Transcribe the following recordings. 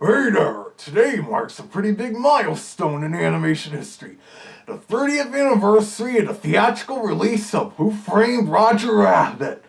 Hey there! Today marks a pretty big milestone in animation history. The 30th anniversary of the theatrical release of Who Framed Roger Rabbit.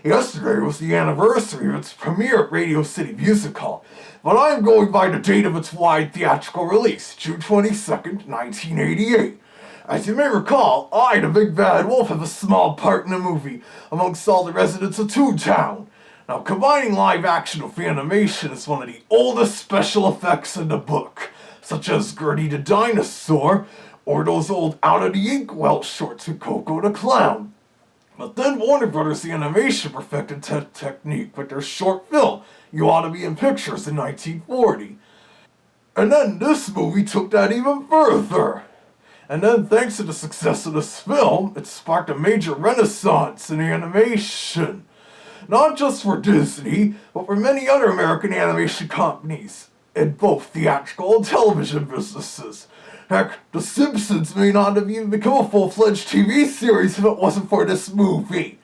Yesterday was the anniversary of its premiere at Radio City Music Hall, but I'm going by the date of its wide theatrical release, June 22nd, 1988. As you may recall, I, the Big Bad Wolf, have a small part in the movie, amongst all the residents of Toontown. Now, combining live action with animation is one of the oldest special effects in the book, such as Gertie the Dinosaur, or those old Out of the Inkwell shorts with Coco the Clown. But then Warner Brothers Animation perfected that technique with their short film, You Ought to Be in Pictures, in 1940. And then this movie took that even further. And then, thanks to the success of this film, it sparked a major renaissance in animation. Not just for Disney, but for many other American animation companies, in both theatrical and television businesses. Heck, The Simpsons may not have even become a full-fledged TV series if it wasn't for this movie.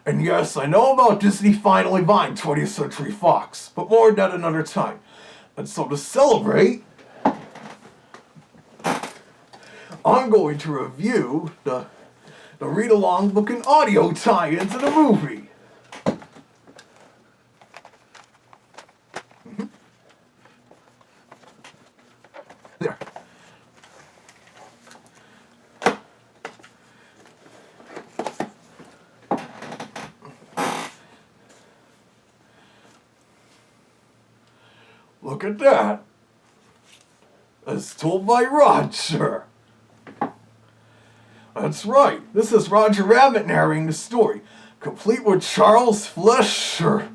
And yes, I know about Disney finally buying 20th Century Fox, but more on that another time. And so to celebrate, I'm going to review the read-along book and audio tie-in to the movie. There. Look at that. As told by Roger. That's right. This is Roger Rabbit narrating the story, complete with Charles Fleischer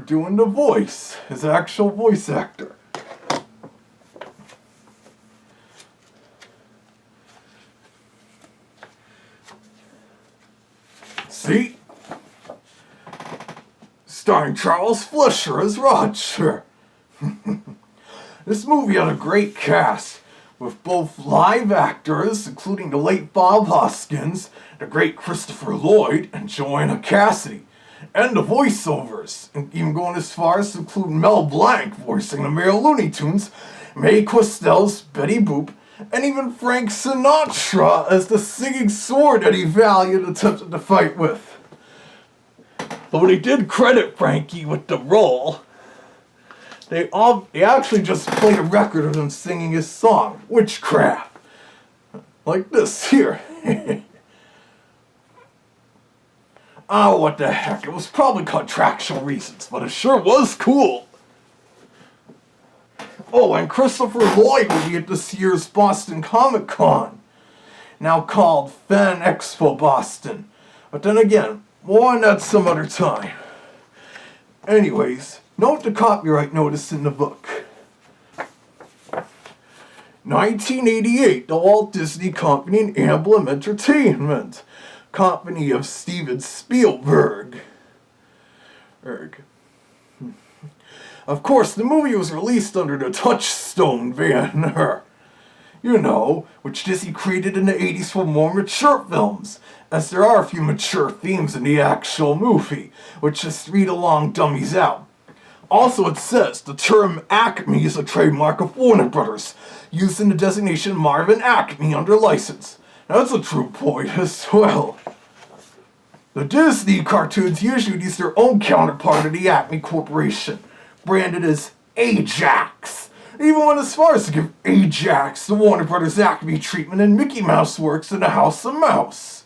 doing the voice, his actual voice actor. See? Starring Charles Fleischer as Roger. This movie had a great cast, with both live actors, including the late Bob Hoskins, the great Christopher Lloyd, and Joanna Cassidy, and the voiceovers, and even going as far as to include Mel Blanc voicing the male Looney Tunes, Mae Questel's Betty Boop, and even Frank Sinatra as the singing sword that Eddie Valiant attempted to fight with. Though they did credit Frankie with the role, they actually just played a record of him singing his song, Witchcraft. Like this here. Oh, what the heck. It was probably contractual reasons, but it sure was cool. Oh, and Christopher Lloyd will be at this year's Boston Comic Con, now called Fan Expo Boston. But then again, more on that some other time. Anyways, note the copyright notice in the book. 1988, the Walt Disney Company and Amblin Entertainment, company of Steven Spielberg. Of course, the movie was released under the Touchstone banner, which Disney created in the 80s for more mature films, as there are a few mature themes in the actual movie, which just read-along dummies out. Also, it says the term Acme is a trademark of Warner Brothers, used in the designation Marvin Acme under license. Now, that's a true point as well. The Disney cartoons usually use their own counterpart of the Acme Corporation, branded as Ajax. They even went as far as to give Ajax the Warner Brothers Acme treatment in Mickey Mouse Works in the House of Mouse.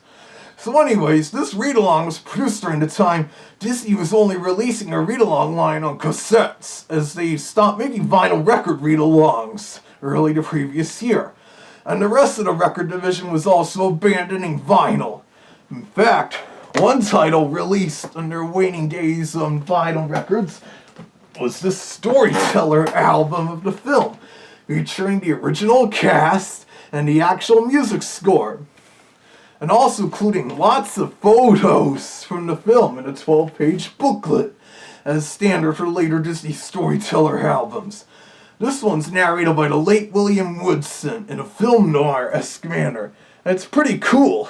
So anyways, this read-along was produced during the time Disney was only releasing their read-along line on cassettes, as they stopped making vinyl record read-alongs early the previous year. And the rest of the record division was also abandoning vinyl. In fact, one title released in their waning days on vinyl records was the Storyteller album of the film, featuring the original cast and the actual music score, and also including lots of photos from the film in a 12-page booklet, as standard for later Disney Storyteller albums. This one's narrated by the late William Woodson in a film noir-esque manner, and it's pretty cool.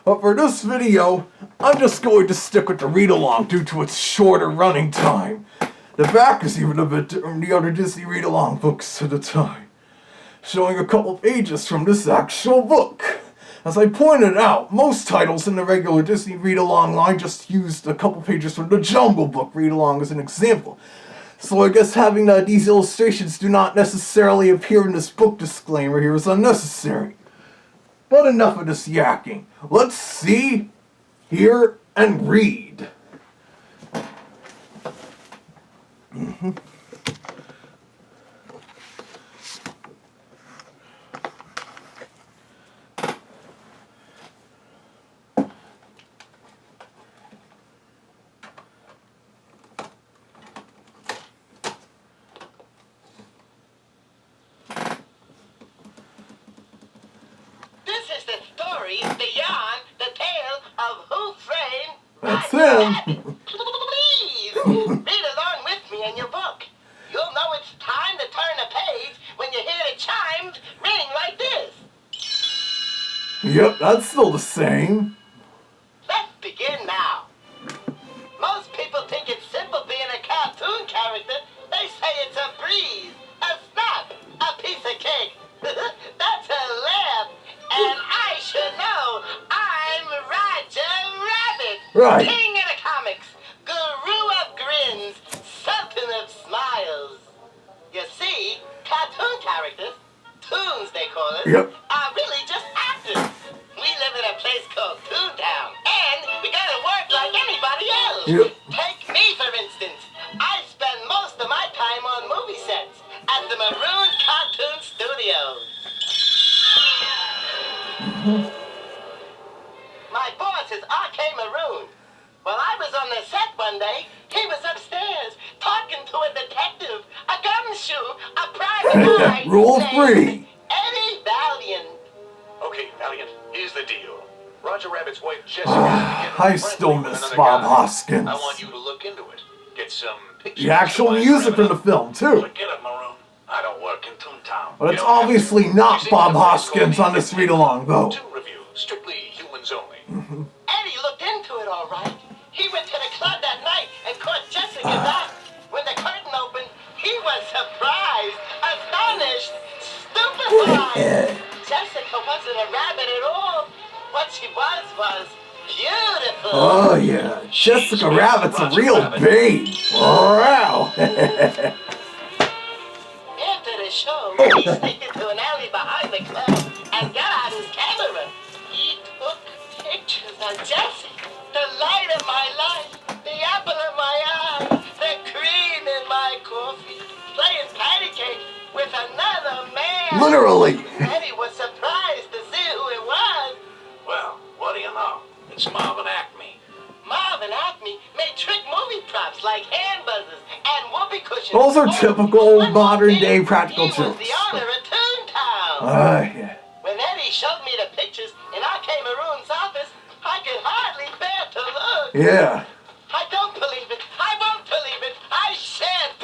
But for this video, I'm just going to stick with the read-along due to its shorter running time. The back is even a bit different from the other Disney read-along books at the time, showing a couple pages from this actual book. As I pointed out, most titles in the regular Disney read-along line just used a couple pages from the Jungle Book read-along as an example. So I guess having these illustrations do not necessarily appear in this book disclaimer here is unnecessary. But enough of this yakking. Let's see, hear, and read. The yarn, the tale of Who Framed That's Roger him. Rabbit. Please read along with me in your book. You'll know it's time to turn a page when you hear the chimes ring like this. Yep, that's still the same. Let's begin now. Most people think it's simple being a cartoon character. They say it's a breeze, a snap, a piece of cake. That's a laugh. And I should know I'm Roger Rabbit. Right. King of the comics, guru of grins, sultan of smiles. You see, cartoon characters, toons they call it, Yep. are really just actors. We live in a place called Toontown, and we gotta work like anybody else. Yep. Take me, for instance. I spend most of my time on movie sets at the Maroon Cartoon Studios. My boss is R.K. Maroon. While I was on the set one day, he was upstairs talking to a detective, a gumshoe, a private eye. Rule named 3. Eddie Valiant. Okay, Valiant, here's the deal. Roger Rabbit's wife, Jessica, I still miss Bob Hoskins. I want you to look into it. Get some pictures. The actual music from the film, too. Forget it, Maroon. I don't work in Toontown. But it's obviously not Bob Hoskins on this read-along, though. 2 review, strictly humans only. Eddie looked into it all right. He went to the club that night and caught Jessica back. When the curtain opened, he was surprised, astonished, stupefied. Jessica wasn't a rabbit at all. What she was beautiful. Oh, yeah. Jessica Rabbit's a real babe. Wow. After the show, he sneaked into an alley behind the club and got out his camera. He took pictures of Jessie, the light of my life, the apple of my eye, the cream in my coffee, playing patty cake with another man. Literally. Eddie was surprised to see who it was. Well, what do you know? It's Marvin Acme. Marvin Acme made trick movie props like hand buzzers and whoopee cushions. Those are typical One more modern-day thing, practical he was jokes. the owner of Toontown. Yeah. When Eddie showed me the pictures in R.K. Maroon's office, I could hardly bear to look. Yeah. I don't believe it. I won't believe it. I shan't.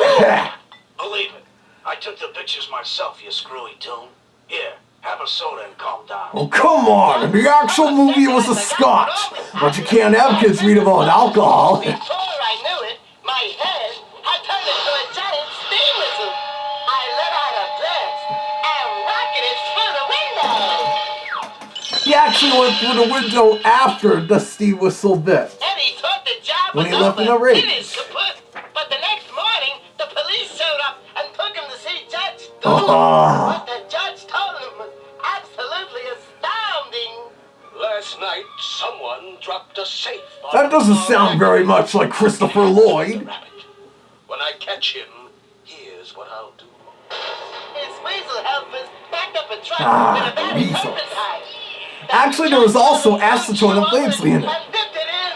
Believe it. I took the pictures myself, you screwy toon. Here, have a soda and calm down. Oh, come on. In the actual movie, it was a scotch. But you can't have kids read about alcohol. Before I knew it, my head had turned into a giant steam whistle. I let out a blast and rocketed through the window. He actually went through the window after the steam whistle bit. Eddie thought the job When was he left over. in a rage. It is kaput. But the next morning, the police showed up and took him to see Judge Dooley. Ah. What the judge told him was absolutely astounding. Last night, someone dropped a safe. That doesn't sound very much like Christopher Lloyd. When I catch him, here's what I'll do. His weasel helpers backed up a truck Ah, with a bag of weasels. turpentine. Actually, there was also acetone and Flamesley in it. And dipped it in.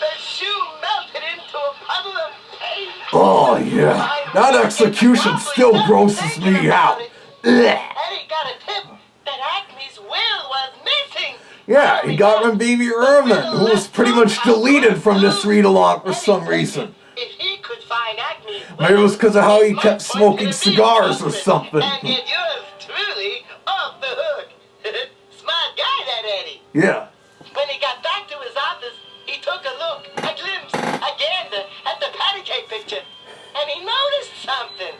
The shoe melted into a puddle of paint. Oh, yeah. That execution still grosses me out. Ugh. Eddie got a tip that Acme's will was missing. Yeah, he got from Baby Ermin, who was pretty much deleted from this read-along for some reason. If he could find Acme's will, Maybe it was because of how he his kept mouth smoking would be cigars or open something. And get yours truly off the hook. Smart guy, that Eddie. Yeah. When he got back to his office, he took a look, a glimpse, a gander at the patty cake picture. And something.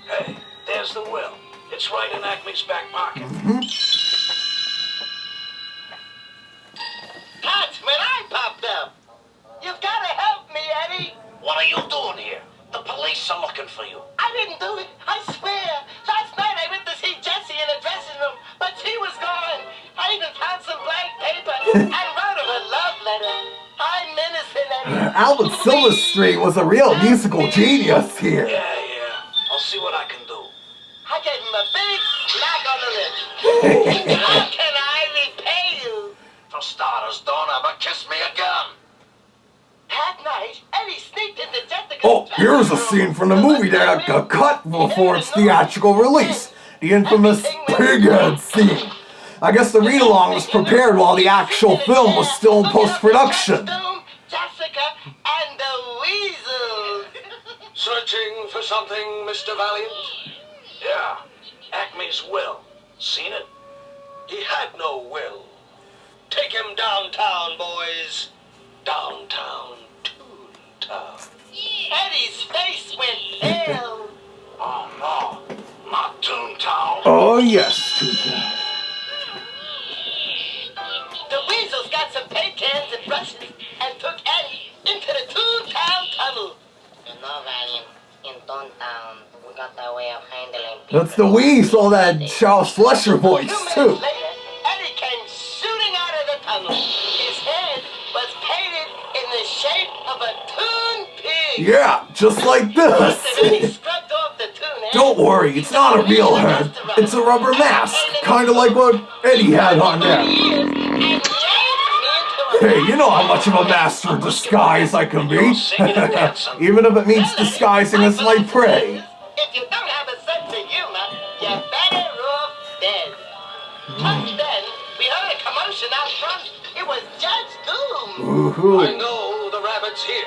Hey, there's the will. It's right in Acme's back pocket. That's when I popped up. You've got to help me, Eddie. What are you doing here? The police are looking for you. I didn't do it, I swear. Last night I went to see Jessie in the dressing room, but she was gone. I even found some blank paper and wrote her a love letter. I'm innocent, Eddie. Albert Silverstreet was a real musical genius here. Yeah. I'll see what I can do. I gave him a big smack on the lips. How can I repay you? For starters, don't ever kiss me again. That night, Eddie sneaked into Jessica's Oh, here's a dressing room scene from the to movie look that at got the cut will. before its theatrical release. The infamous pighead scene. I guess the read-along was prepared while the actual film was still in post-production. Jessica and the Weasel. Searching for something, Mr. Valiant? Yeah, Acme's will. Seen it? He had no will. Take him downtown, boys. Downtown, Toontown. Eddie's face went pale. Oh no, not Toontown. Oh yes, Toontown. The Weasels got some paint cans and brushes and took Eddie into the Toontown tunnel. You know, Valiant, in Toontown, we got that way of handling people. That's the Weasel, that Charles Fleischer voice 2 minutes too. later, Eddie came shooting out of the tunnel. His head was painted in the shape of a toon pig. Yeah, just like Then he this. scrubbed off the toon head. Don't worry, it's not a real head. It's a rubber mask, kind of like what Eddie had on there. Hey, you know how much of a master of disguise I can be. Even if it means disguising as my prey. If you don't have a sense of humor, you're better off dead. Just then, we heard a commotion out front. It was Judge Doom. Woohoo. I know the rabbit's here.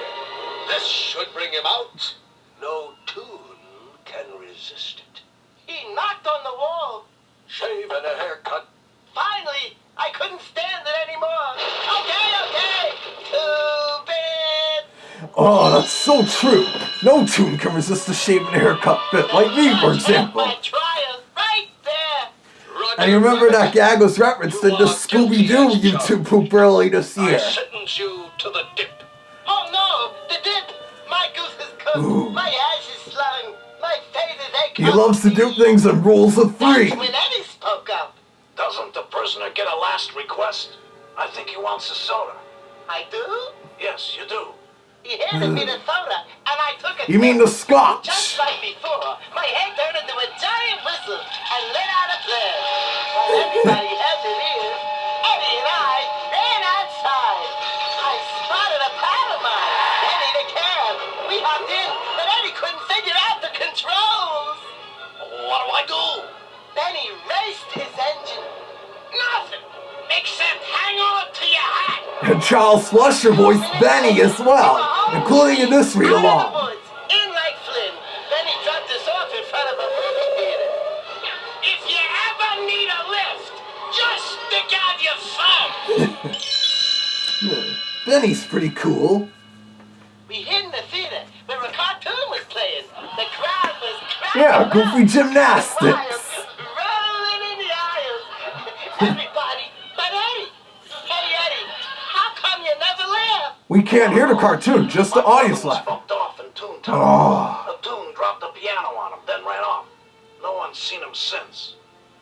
This should bring him out. No tune can resist it. He knocked on the wall. Shave and a haircut. Finally, I couldn't stand it anymore. Okay. Too bad. Oh, that's so true. No tune can resist a shave and haircut fit, like me, for example. My trials right there. And you remember that gag was referenced in the Scooby-Doo YouTube poop early this I year. sentence you to the dip. Oh no, the dip. My goose is cooked. Ooh. My ash is slung. My fate is He loves to do things in rules of three. That's when Eddie spoke up. Doesn't the prisoner get a last request? I think he wants a soda. I do? Yes, you do. He handed me the soda, and I took it. You mean the Just Scotch? like before, my head turned into a giant whistle and let out a flare. While everybody held their ears, Eddie and I ran outside. I spotted a pal of mine, Eddie the cab. We hopped in, but Eddie couldn't figure out the controls. What do I do? Then he raced his engine. Nothing. Except hang on to your hat. And Charles Fleischer voiced Benny as well, including in this Out of the read-along. woods, in like Flynn. Then he dropped us off in front of a movie theater. If you ever need a lift, just stick out your thumb. Benny's pretty cool. We hid in the theater where a cartoon was playing. The crowd was cracking Yeah, up. goofy gymnastics. Rolling in the aisles. Everybody but Eddie. Hey, Eddie, how come you never laugh? We can't hear the cartoon, just the audience was laugh. fucked off in Toontown. Oh. The Toon dropped the piano on him, then ran off. No one's seen him since.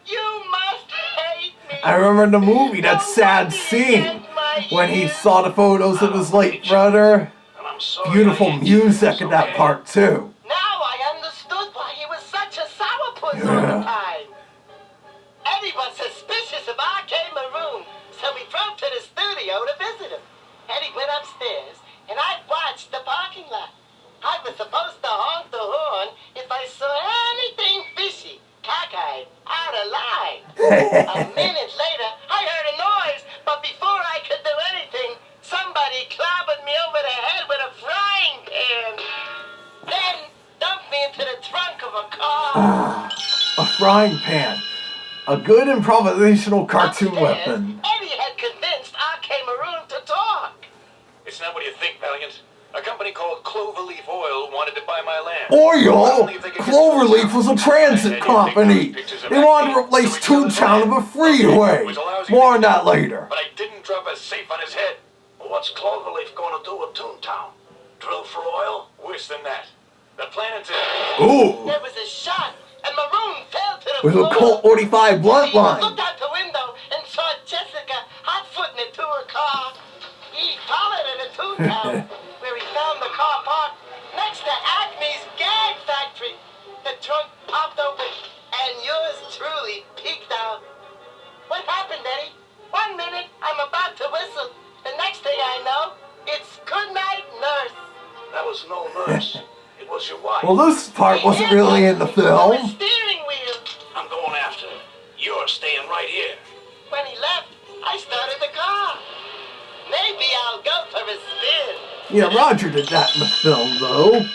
You must hate me. I remember in the movie that sad scene when he saw the photos of his late brother. And I'm sorry. Beautiful I hate you, music it's in that okay. part too. Now I understood why he was such a sourpuss all the Yeah. time. Eddie was suspicious of our room, so we drove to the studio to visit him. Eddie went upstairs, and I watched the parking lot. I was supposed to honk the horn if I saw anything fishy, cockeyed, out of line. A minute later, I heard a noise, but before I could do anything, somebody clobbered me over the head with a frying pan. Then dumped me into the trunk of a car. A frying pan. A good improvisational cartoon Upstairs, weapon. Eddie had convinced our Cameroon to talk. It's not what you think, Valiant. A company called Cloverleaf Oil wanted to buy my land. Oil? Cloverleaf was a transit company. They wanted to replace Toontown with a freeway. More on that later. But I didn't drop a safe on his head. What's Cloverleaf gonna do with Toontown? Drill for oil? Worse than that. The planet's Ooh. There was a shot, and Maroon fell to the With floor. a Colt 45 blunt He line. looked out the window and saw Jessica hot-footing it to her car. He followed her to Toontown, where he found the car parked next to Acme's gag factory. The trunk popped open, and yours truly peeked out. What happened, Eddie? 1 minute, I'm about to whistle. The next thing I know, it's goodnight, nurse. That was no nurse. It was your wife. Well, this part wasn't really in the The film. steering wheel. I'm going after her. You're staying right here. When he left, I started the car. Maybe I'll go for a spin. Yeah, Roger did that in the film, though.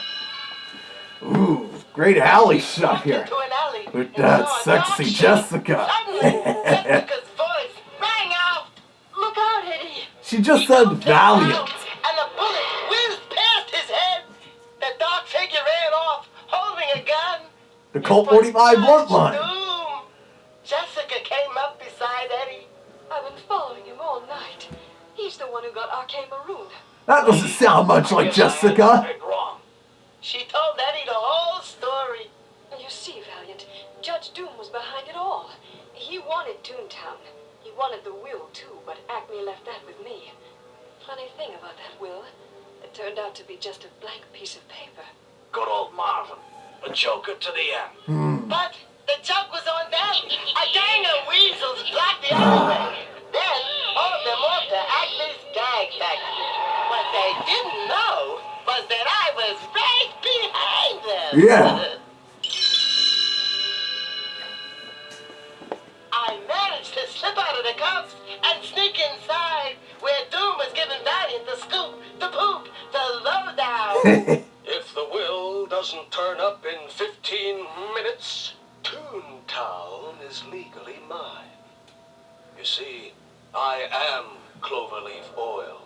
Ooh, great alley shot here. Into an alley With and that saw a sexy dog Jessica. Suddenly, Jessica's voice rang out. Look out, Eddie. She just He said looked valiant. down, and a bullet whizzed past his head. The dog figure ran off, holding a gun. The Colt 45 blunt line. Doom. Jessica came up beside Eddie. I've been following him all night. He's the one who got Arcane Maroon. That doesn't sound much like Jessica. Big wrong. She told Eddie the whole story. You see, Valiant, Judge Doom was behind it all. He wanted Toontown. He wanted the will, too, but Acme left that with me. Funny thing about that will, it turned out to be just a blank piece of paper. Good old Marvin. A joker to the end. But the joke was on them. A gang of weasels blocked the alleyway. Then hauled them off to Acme's gag factory. What they didn't know was that I was right behind them. Yeah. I managed to slip out of the cuffs and sneak inside where Doom was giving Valiant the scoop, the poop, the lowdown. If the will doesn't turn up in 15 minutes, Toontown is legally mine. You see, I am Cloverleaf Oil.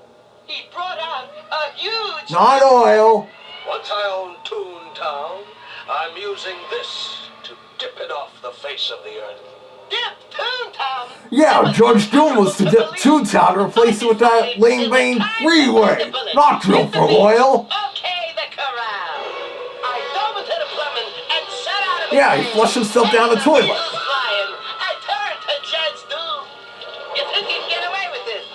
He brought out a huge... Not oil. Once I own Toontown, I'm using this to dip it off the face of the earth. Dip Toontown. Yeah, Judge Doom was to dip Toontown to replace it with that Lane Bane freeway. Not drill for oil. Okay, the corral. I dove into the plumbing and shut out of the Yeah, he drain. flushed himself down the And toilet. wheels flying. I turned to Judge Doom. You think you can get away with this?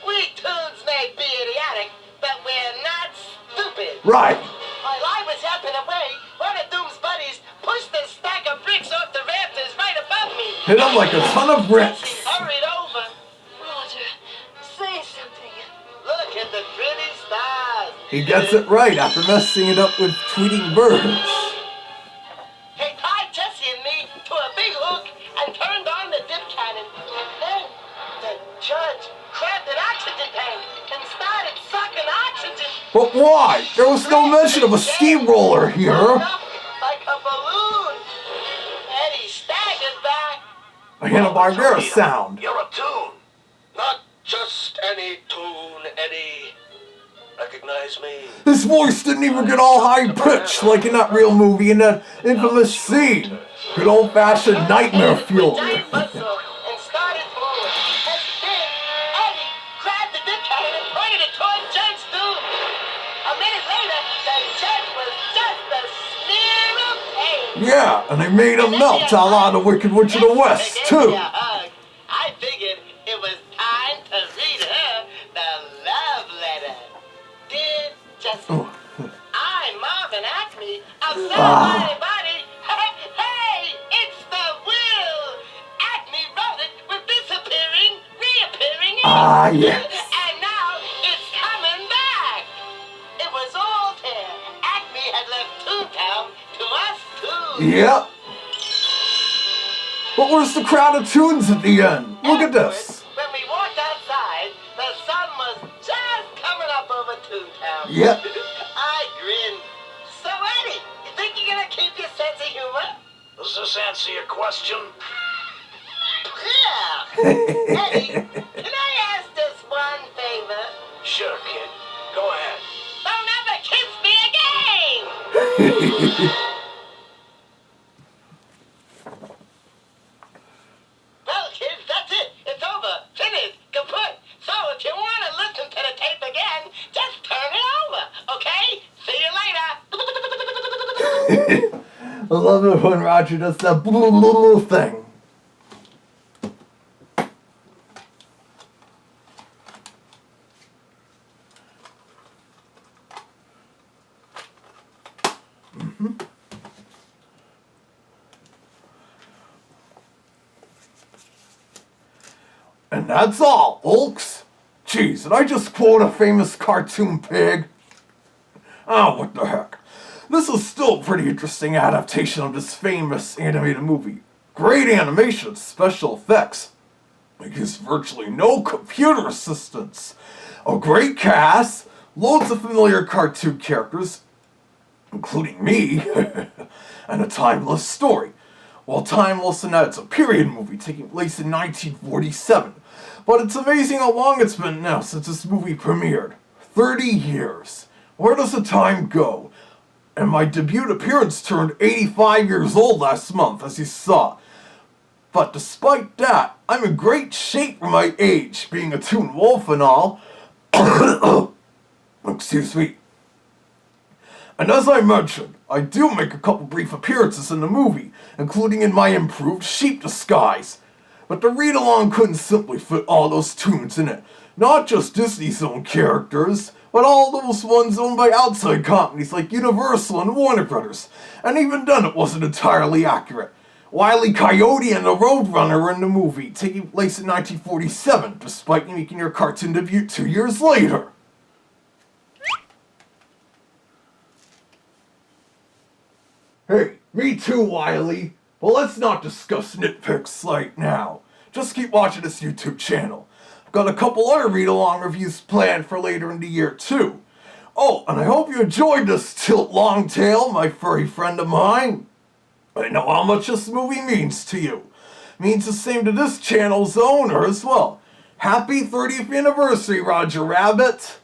We Toons may be idiotic, but we're not stupid. Right. While I was yapping away, one of Doom's buddies pushed a stack of bricks off the rafters right above me. Hit him like a ton of He bricks. hurried over. Roger, say something. Look at the pretty stars. He gets it right after messing it up with tweeting birds. He tied Jesse and me to a big hook and turned on the dip cannon. Then the judge grabbed an oxygen tank and started sucking oxygen. But why? There was no mention of a steamroller here. Up like a balloon. Eddie staggered back. A Hanna-Barbera sound. You're a tune. Not just any tune, Eddie. Recognize me? His voice didn't even get all high-pitched like in that real movie in that infamous scene. Good old-fashioned nightmare fuel. Giant muscle and started forward. And then Eddie grabbed the dip cannon and pointed it toward Judge Doom. A minute later, the judge was just a smear of pain. Yeah, and they made him melt a lot of Wicked Witch of the West, too. I figured it was time to read her the love letter. Dear Jessica, I'm Marvin Acme of Somebody Body. Hey, it's the will. Acme wrote it with disappearing, reappearing. Ah, yes. And now it's coming back. It was all there. Acme had left Toontown to us too. Yep. But where's the crowd of tunes at the end? Look at this. When we walked outside, the sun was just coming up over Toontown. Yep. I grinned. So, Eddie, you think you're gonna keep your sense of humor? Does this answer your question? Yeah. Eddie, can I ask just one favor? Sure, kid. Go ahead. Don't ever kiss me I love it when Roger does that little thing. And that's all, folks. Jeez, did I just quote a famous cartoon pig? Oh, what the heck. This is still a pretty interesting adaptation of this famous animated movie. Great animation, special effects. It uses virtually no computer assistance. A great cast, loads of familiar cartoon characters, including me, and a timeless story. Well, timeless in that it's a period movie taking place in 1947. But it's amazing how long it's been now since this movie premiered. 30 years. Where does the time go? And my debut appearance turned 85 years old last month, as you saw. But despite that, I'm in great shape for my age, being a toon wolf and all. Excuse me. And as I mentioned, I do make a couple brief appearances in the movie, including in my improved sheep disguise. But the read-along couldn't simply fit all those toons in it. Not just Disney's own characters, but all those ones owned by outside companies like Universal and Warner Brothers. And even then it wasn't entirely accurate. Wile E, Coyote and the Roadrunner were in the movie, taking place in 1947, despite making their cartoon debut 2 years later. Hey, me too, Wile E. But let's not discuss nitpicks right now. Just keep watching this YouTube channel. I've got a couple other read-along reviews planned for later in the year too. Oh, and I hope you enjoyed this Tilt Longtail, my furry friend of mine. I know how much this movie means to you. It means the same to this channel's owner as well. Happy 30th anniversary, Roger Rabbit.